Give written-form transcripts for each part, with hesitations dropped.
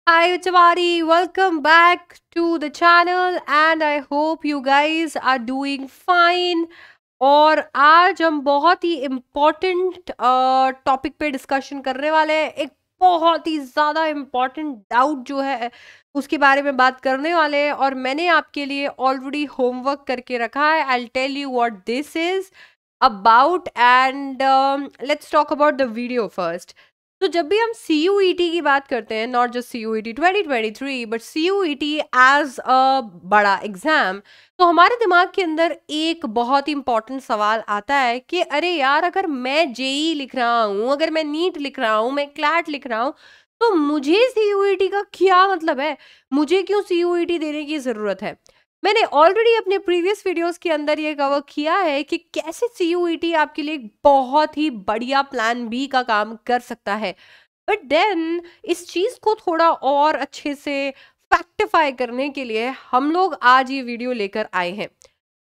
Hi Chavari, welcome back to the channel and I hope you guys are doing fine. और आज हम बहुत ही important topic पे discussion करने वाले हैं। एक बहुत ही ज़्यादा इम्पोर्टेंट डाउट जो है उसके बारे में बात करने वाले हैं और मैंने आपके लिए ऑलरेडी होमवर्क करके रखा है। I will tell you what this is about and let's talk about the video first. तो जब भी हम CUET की बात करते हैं, not just CUET 2023 but CUET as a बड़ा एग्जाम, तो हमारे दिमाग के अंदर एक बहुत ही इंपॉर्टेंट सवाल आता है कि अरे यार, अगर मैं जेई लिख रहा हूँ, अगर मैं नीट लिख रहा हूँ, मैं क्लैट लिख रहा हूँ, तो मुझे CUET का क्या मतलब है? मुझे क्यों CUET देने की जरूरत है? मैंने ऑलरेडी अपने प्रीवियस वीडियोस के अंदर ये कवर किया है कि कैसे CUET आपके लिए एक बहुत ही बढ़िया प्लान बी का काम कर सकता है। बट देन इस चीज को थोड़ा और अच्छे से फैक्टिफाई करने के लिए हम लोग आज ये वीडियो लेकर आए हैं।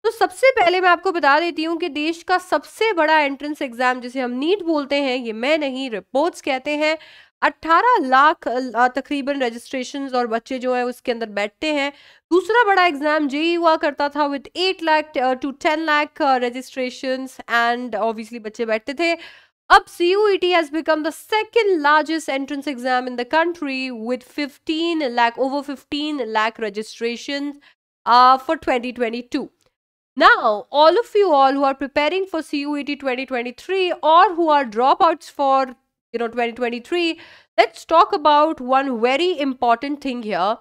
तो सबसे पहले मैं आपको बता देती हूँ कि देश का सबसे बड़ा एंट्रेंस एग्जाम, जिसे हम नीट बोलते हैं, ये मैं नहीं रिपोर्ट्स कहते हैं, 18 लाख तकरीबन रजिस्ट्रेशन और बच्चे जो है उसके अंदर बैठते हैं। दूसरा बड़ा एग्जाम जेई हुआ करता था with 8 lakh to 10 lakh registration and obviously बच्चे बैठते थे। अब CUET has become the second largest entrance exam in the country with 15 lakh, over 15 lakh registrations for 2022. Now, all of you all who are preparing for CUET 2023 or who are dropouts for 2023, let's talk about one very important thing here.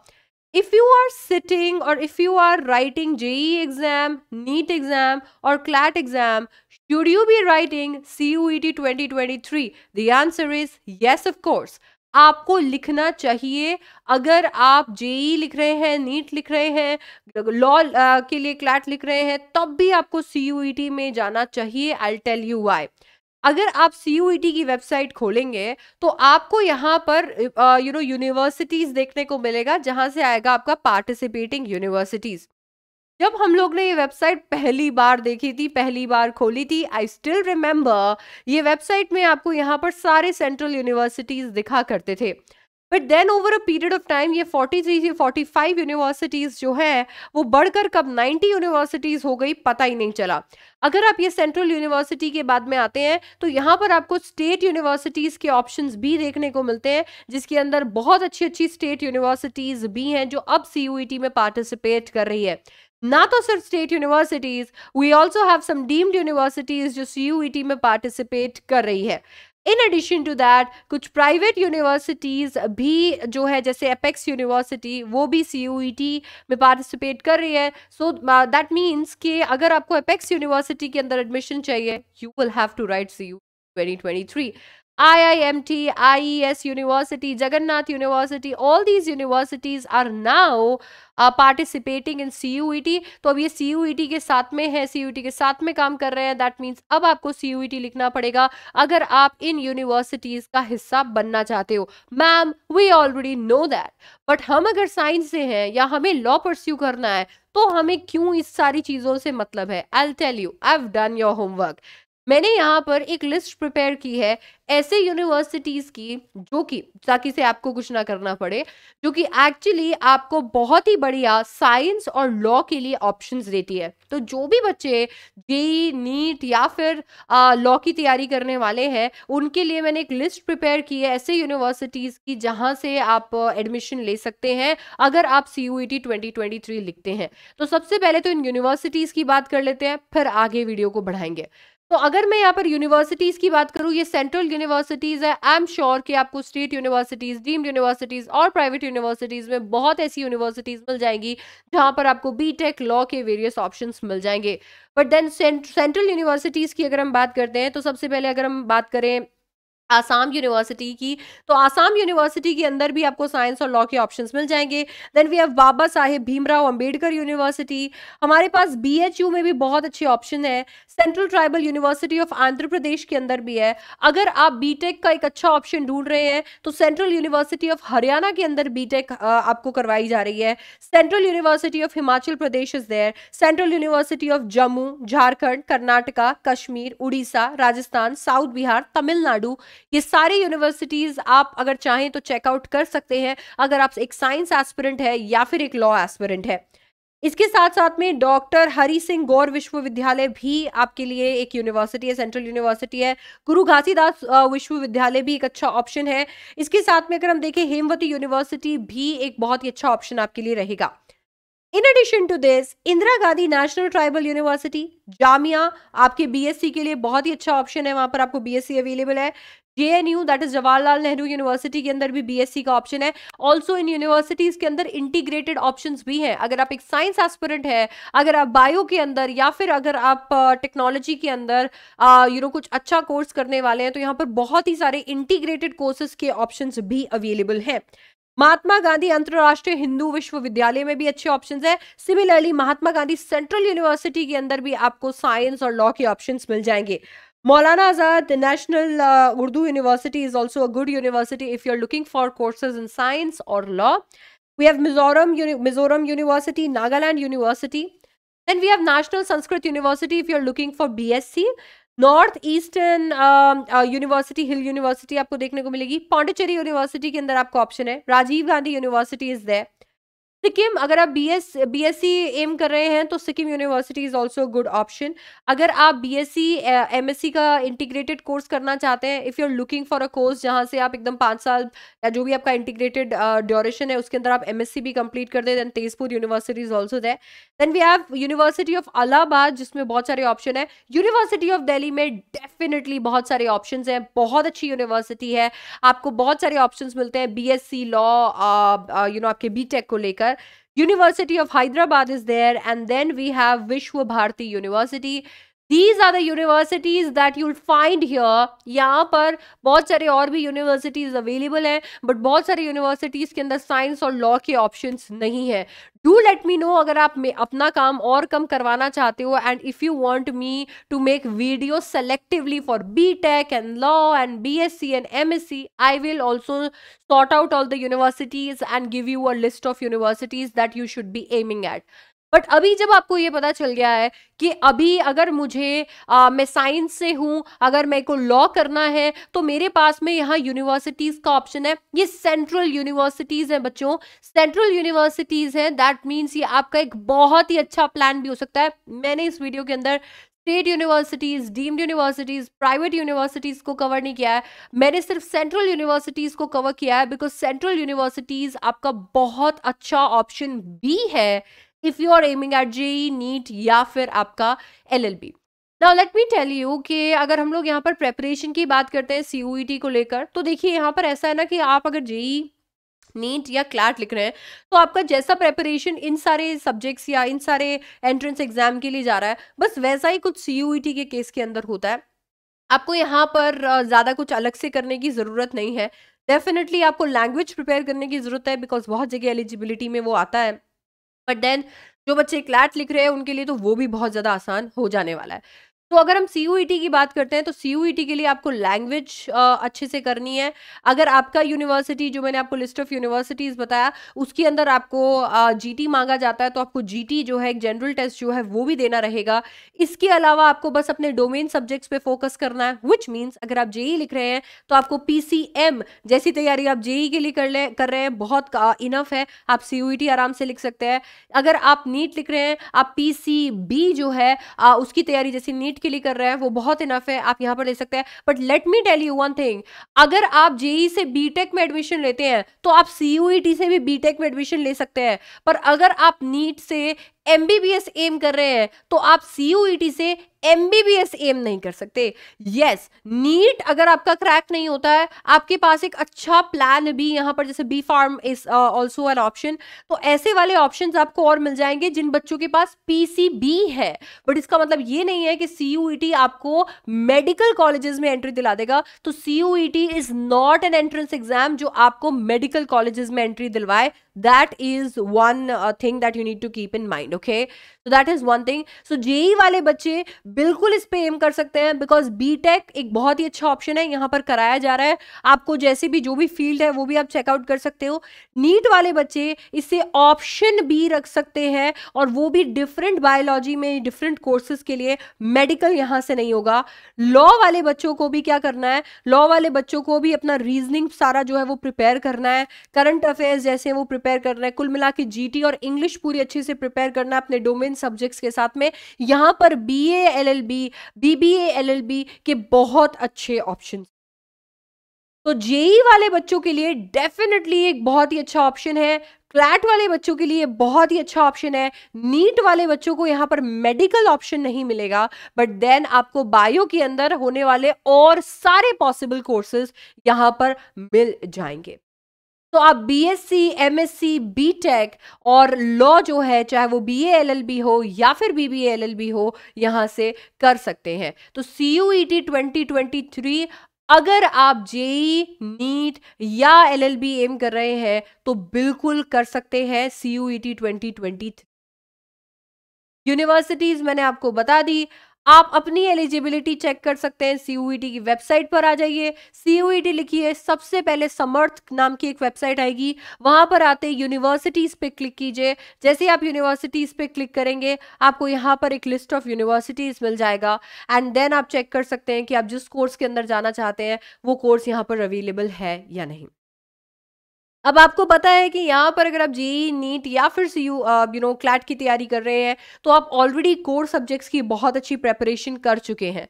If you are sitting or if you are writing JEE exam, NEET exam or CLAT exam, should you be writing CUET 2023? The answer is yes, of course. आपको लिखना चाहिए। अगर आप JEE लिख रहे हैं, NEET लिख रहे हैं, लॉ के लिए क्लैट लिख रहे हैं, तब भी आपको CUET में जाना चाहिए। I tell you why. अगर आप CUET की वेबसाइट खोलेंगे तो आपको यहाँ पर यूनिवर्सिटीज देखने को मिलेगा, जहां से आएगा आपका पार्टिसिपेटिंग यूनिवर्सिटीज। जब हम लोग ने ये वेबसाइट पहली बार देखी थी, पहली बार खोली थी, आई स्टिल रिमेम्बर, ये वेबसाइट में आपको यहाँ पर सारे सेंट्रल यूनिवर्सिटीज दिखा करते थे। But then over a period of time ये 43 से 45 यूनिवर्सिटीज जो है वो बढ़कर कब 90 यूनिवर्सिटीज हो गई, पता ही नहीं चला। अगर आप ये सेंट्रल यूनिवर्सिटी के बाद में आते हैं तो यहाँ पर आपको स्टेट यूनिवर्सिटीज के ऑप्शंस भी देखने को मिलते हैं, जिसके अंदर बहुत अच्छी अच्छी स्टेट यूनिवर्सिटीज भी हैं जो अब CUET में पार्टिसिपेट कर रही है। ना तो सिर्फ state universities, we also have some deemed universities जो CUET में पार्टिसिपेट कर रही है। इन एडिशन टू दैट कुछ प्राइवेट यूनिवर्सिटीज भी जो है, जैसे एपेक्स यूनिवर्सिटी, वो भी CUET में पार्टिसिपेट कर रही है। सो दैट मीन्स कि अगर आपको एपेक्स यूनिवर्सिटी के अंदर एडमिशन चाहिए, you will have to write CUET 2023. IIMT, IES University, Jagannath University, all these universities are now participating in CUET. तो अब ये CUET के साथ में है, CUET के साथ में काम कर रहे हैं। दैट मीन्स अब आपको CUET लिखना पड़ेगा अगर आप इन यूनिवर्सिटीज का हिस्सा बनना चाहते हो। Ma'am, we already know that, but हम अगर साइंस से हैं या हमें लॉ परस्यू करना है तो हमें क्यों इस सारी चीजों से मतलब है? I will tell you, I have done your homework. मैंने यहाँ पर एक लिस्ट प्रिपेयर की है ऐसे यूनिवर्सिटीज की जो कि, ताकि से आपको कुछ ना करना पड़े, जो कि एक्चुअली आपको बहुत ही बढ़िया साइंस और लॉ के लिए ऑप्शंस देती है। तो जो भी बच्चे जेई, नीट या फिर लॉ की तैयारी करने वाले हैं, उनके लिए मैंने एक लिस्ट प्रिपेयर की है ऐसे यूनिवर्सिटीज की जहां से आप एडमिशन ले सकते हैं अगर आप CUET 2023 लिखते हैं। तो सबसे पहले तो इन यूनिवर्सिटीज की बात कर लेते हैं, फिर आगे वीडियो को बढ़ाएंगे। तो अगर मैं यहाँ पर यूनिवर्सिटीज की बात करूँ, ये सेंट्रल यूनिवर्सिटीज है। आई एम श्योर कि आपको स्टेट यूनिवर्सिटीज, डीम्ड यूनिवर्सिटीज और प्राइवेट यूनिवर्सिटीज में बहुत ऐसी यूनिवर्सिटीज मिल जाएंगी जहां पर आपको बीटेक, लॉ के वेरियस ऑप्शंस मिल जाएंगे। बट देन सेंट्रल यूनिवर्सिटीज की अगर हम बात करते हैं तो सबसे पहले अगर हम बात करें आसाम यूनिवर्सिटी की, तो आसाम यूनिवर्सिटी के अंदर भी आपको साइंस और लॉ के ऑप्शंस मिल जाएंगे। Then we have Baba Saheb Bhimrao Ambedkar university. हमारे पास BHU में भी बहुत अच्छे ऑप्शन है। Central tribal university of Andhra Pradesh के अंदर भी है। अगर आप बीटेक का एक अच्छा ऑप्शन ढूंढ रहे हैं तो सेंट्रल यूनिवर्सिटी ऑफ हरियाणा के अंदर बीटेक आपको करवाई जा रही है। Central university of Himachal Pradesh is there. Central university of Jammu, Jharkhand, Karnataka, Kashmir, Orissa, Rajasthan, south Bihar, Tamil Nadu, ये सारी यूनिवर्सिटीज आप अगर चाहें तो चेकआउट कर सकते हैं, अगर आप एक साइंस एस्पिरेंट है या फिर एक लॉ एस्पिरेंट है। इसके साथ साथ में डॉक्टर हरि सिंह गौर विश्वविद्यालय भी आपके लिए एक यूनिवर्सिटी है, सेंट्रल यूनिवर्सिटी है। गुरु घासीदास विश्वविद्यालय भी एक अच्छा ऑप्शन है। इसके साथ में अगर हम देखें, हेमवती यूनिवर्सिटी भी एक बहुत ही अच्छा ऑप्शन आपके लिए रहेगा। In addition to this, Indira Gandhi national tribal university Jamia आपके बीएससी के लिए बहुत ही अच्छा ऑप्शन है, वहां पर आपको बीएससी अवेलेबल है। JNU that is Jawaharlal Nehru university के अंदर भी बीएससी का ऑप्शन है। ऑल्सो इन यूनिवर्सिटीज के अंदर इंटीग्रेटेड ऑप्शंस भी हैं। अगर आप एक साइंस एस्पिरेंट है, अगर आप बायो के अंदर या फिर अगर आप टेक्नोलॉजी के अंदर कुछ अच्छा कोर्स करने वाले हैं, तो यहाँ पर बहुत ही सारे इंटीग्रेटेड कोर्सेज के ऑप्शंस भी अवेलेबल हैं। महात्मा गांधी अंतरराष्ट्रीय हिंदू विश्वविद्यालय में भी अच्छे ऑप्शंस है। Similarly Mahatma Gandhi central university के अंदर भी आपको साइंस और लॉ के ऑप्शंस मिल जाएंगे। Maulana Azad National Urdu University is also a good university if you're looking for courses in science or law. We have Mizoram University, Nagaland University. Then we have National Sanskrit University if you're looking for BSc. North eastern university, hill university आपको देखने को मिलेगी। Pondicherry university के अंदर आपको option है। Rajiv Gandhi university is there. Sikkim, अगर आप बीएससी एम कर रहे हैं तो Sikkim university is also good option. अगर आप बीएससी एमएससी का इंटीग्रेटेड कोर्स करना चाहते हैं, if you are looking for a course जहां से आप एकदम 5 साल या जो भी आपका इंटीग्रेटेड ड्यूरेशन है उसके अंदर आप एमएससी भी कंप्लीट कर दे, then Tezpur university is also there. Then we have university of Allahabad जिसमें बहुत सारे ऑप्शन है। यूनिवर्सिटी ऑफ दिल्ली में डेफिनेटली बहुत सारे ऑप्शन हैं, बहुत अच्छी यूनिवर्सिटी है, आपको बहुत सारे ऑप्शन मिलते हैं बीएससी लॉ आपके बीटेक को लेकर। University of Hyderabad is there, and then we have Vishwa Bharati University. These are the universities that you'll find here. यहाँ पर बहुत सारे और भी यूनिवर्सिटीज अवेलेबल हैं, बट बहुत सारे यूनिवर्सिटीज के अंदर साइंस और लॉ के ऑप्शंस नहीं है। डू लेट मी नो अगर आप अपना काम और कम करवाना चाहते हो, and if you want me to make video selectively for BTech and law and BSc and MSc, I will also sort out all the universities and give you a list of universities that you should be aiming at. But अभी जब आपको ये पता चल गया है कि अभी अगर मुझे मैं साइंस से हूं, अगर मेरे को लॉ करना है, तो मेरे पास में यहाँ यूनिवर्सिटीज का ऑप्शन है। ये सेंट्रल यूनिवर्सिटीज हैं बच्चों, सेंट्रल यूनिवर्सिटीज हैं। दैट मीन्स ये आपका एक बहुत ही अच्छा प्लान भी हो सकता है। मैंने इस वीडियो के अंदर state universities, deemed universities, private universities को कवर नहीं किया है, मैंने सिर्फ सेंट्रल यूनिवर्सिटीज को कवर किया है, बिकॉज सेंट्रल यूनिवर्सिटीज आपका बहुत अच्छा ऑप्शन भी है if you are aiming at JEE, NEET या फिर आपका LLB. Now let me tell you कि अगर हम लोग यहाँ पर प्रेपरेशन की बात करते हैं सीयूईटी को लेकर, तो देखिए यहाँ पर ऐसा है ना कि आप अगर जेई, नीट या क्लैट लिख रहे हैं, तो आपका जैसा प्रेपरेशन इन सारे सब्जेक्ट्स या इन सारे एंट्रेंस एग्जाम के लिए जा रहा है, बस वैसा ही कुछ सीयूईटी के केस के अंदर होता है। आपको यहाँ पर ज़्यादा कुछ अलग से करने की ज़रूरत नहीं है। डेफिनेटली आपको लैंग्वेज प्रिपेयर करने की ज़रूरत है, बिकॉज बहुत जगह एलिजिबिलिटी में वो आता है, बट देन जो बच्चे क्लैट लिख रहे हैं उनके लिए तो वो भी बहुत ज़्यादा आसान हो जाने वाला है। तो अगर हम सीयूईटी की बात करते हैं, तो सीयूईटी के लिए आपको लैंग्वेज अच्छे से करनी है। अगर आपका यूनिवर्सिटी, जो मैंने आपको लिस्ट ऑफ यूनिवर्सिटीज़ बताया, उसके अंदर आपको जीटी मांगा जाता है, तो आपको जीटी जो है, एक जनरल टेस्ट जो है वो भी देना रहेगा। इसके अलावा आपको बस अपने डोमेन सब्जेक्ट्स पे फोकस करना है, विच मीन्स अगर आप जेई लिख रहे हैं तो आपको पीसीएम जैसी तैयारी आप जेई के लिए कर रहे हैं, बहुत इनफ है, आप सीयूईटी आराम से लिख सकते हैं। अगर आप नीट लिख रहे हैं, आप पीसीबी जो है उसकी तैयारी जैसी नीट के लिए कर रहे हैं, वो बहुत इनफ है, आप यहां पर ले सकते हैं। But let me tell you one thing, अगर आप जेई से बीटेक में एडमिशन लेते हैं तो आप सीयूईटी से भी बीटेक में एडमिशन ले सकते हैं, पर अगर आप नीट से एमबीबीएस एम कर रहे हैं तो आप सीयूईटी से एमबीबीएस एम नहीं कर सकते। यस, नीट अगर आपका क्रैक नहीं होता है, आपके पास एक अच्छा प्लान भी यहाँ पर, जैसे B pharm is also an option, तो ऐसे वाले ऑप्शंस आपको और मिल जाएंगे जिन बच्चों के पास पीसीबी है। बट इसका मतलब ये नहीं है कि सीयूईटी आपको मेडिकल कॉलेजेस में एंट्री दिला देगा। तो CUET is not an entrance exam जो आपको मेडिकल कॉलेजेस में एंट्री दिलवाए। That is one thing that you need to keep in mind. Okay, so that is one thing. So JEE वाले बच्चे बिल्कुल इस पे एम कर सकते हैं, बिकॉज बीटेक एक बहुत ही अच्छा ऑप्शन है, यहाँ पर कराया जा रहा है. आपको जैसे भी जो भी फील्ड है वो भी आप चेकआउट कर सकते हो. नीट वाले बच्चे इससे ऑप्शन बी रख सकते हैं, और वो भी डिफरेंट बायोलॉजी में डिफरेंट कोर्सेज के लिए. मेडिकल यहां से नहीं होगा. लॉ वाले बच्चों को भी क्या करना है, लॉ वाले बच्चों को भी अपना रीजनिंग सारा जो है वो प्रिपेयर करना है, करंट अफेयर्स जैसे वो प्रिपेयर करना है, कुल मिला के जीटी और इंग्लिश पूरी अच्छे से प्रिपेयर करना है अपने डोमेन सब्जेक्ट्स के साथ में. यहां पर बीए एलएलबी, बीबीए एलएलबी के बहुत अच्छे ऑप्शन. तो जेई वाले बच्चों के लिए डेफिनेटली एक बहुत ही अच्छा ऑप्शन है. क्लैट वाले बच्चों के लिए बहुत ही अच्छा ऑप्शन है. नीट वाले बच्चों को यहां पर मेडिकल ऑप्शन नहीं मिलेगा, बट देन आपको बायो के अंदर होने वाले और सारे पॉसिबल कोर्सेज यहां पर मिल जाएंगे. तो आप बीएससी, एमएससी, बीटेक और लॉ जो है, चाहे वो बीए एलएलबी हो या फिर बीबीए एलएलबी हो, यहां से कर सकते हैं. तो सीयूईटी 2023 अगर आप जेई, नीट या एलएलबी एम कर रहे हैं तो बिल्कुल कर सकते हैं सीयूईटी 2023. यूनिवर्सिटीज मैंने आपको बता दी. आप अपनी एलिजिबिलिटी चेक कर सकते हैं. सीयूईटी की वेबसाइट पर आ जाइए, सीयूईटी लिखिए, सबसे पहले समर्थ नाम की एक वेबसाइट आएगी, वहां पर आते यूनिवर्सिटीज पे क्लिक कीजिए. जैसे ही आप यूनिवर्सिटीज पे क्लिक करेंगे आपको यहां पर एक लिस्ट ऑफ यूनिवर्सिटीज मिल जाएगा, एंड देन आप चेक कर सकते हैं कि आप जिस कोर्स के अंदर जाना चाहते हैं वो कोर्स यहां पर अवेलेबल है या नहीं. अब आपको पता है कि यहाँ पर अगर आप जेई, नीट या फिर क्लैट की तैयारी कर रहे हैं तो आप ऑलरेडी कोर सब्जेक्ट्स की बहुत अच्छी प्रेपरेशन कर चुके हैं.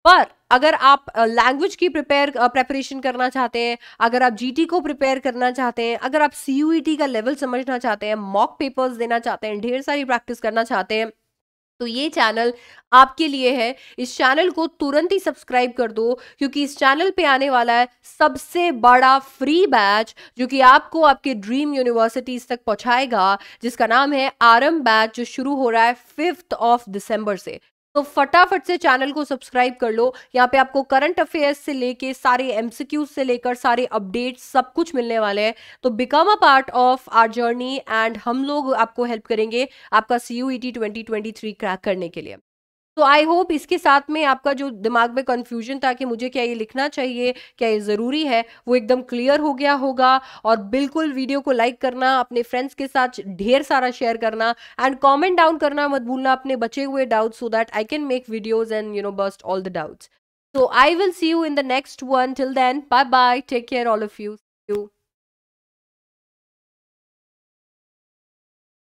पर अगर आप लैंग्वेज की प्रेपरेशन करना चाहते हैं, अगर आप जीटी को प्रिपेयर करना चाहते हैं, अगर आप सीयूईटी का लेवल समझना चाहते हैं, मॉक पेपर्स देना चाहते हैं, ढेर सारी प्रैक्टिस करना चाहते हैं, तो ये चैनल आपके लिए है. इस चैनल को तुरंत ही सब्सक्राइब कर दो, क्योंकि इस चैनल पे आने वाला है सबसे बड़ा फ्री बैच जो कि आपको आपके ड्रीम यूनिवर्सिटीज तक पहुंचाएगा, जिसका नाम है आरएम बैच, जो शुरू हो रहा है 5 दिसंबर से. तो फटाफट से चैनल को सब्सक्राइब कर लो. यहाँ पे आपको करंट अफेयर्स से लेके सारे एमसीक्यूज से लेकर सारे अपडेट्स सब कुछ मिलने वाले हैं. तो become a part of our journey, and हम लोग आपको हेल्प करेंगे आपका सीयूईटी 2023 क्रैक करने के लिए. तो आई होप इसके साथ में आपका जो दिमाग में कंफ्यूजन था कि मुझे क्या ये लिखना चाहिए, क्या ये ज़रूरी है, वो एकदम क्लियर हो गया होगा. और बिल्कुल वीडियो को लाइक करना, अपने फ्रेंड्स के साथ ढेर सारा शेयर करना, एंड कमेंट डाउन करना मत भूलना अपने बचे हुए doubts, so that I can make videos and bast all the doubts. So I will see you in the next one. Till then, bye bye. Take care, all of you. See you.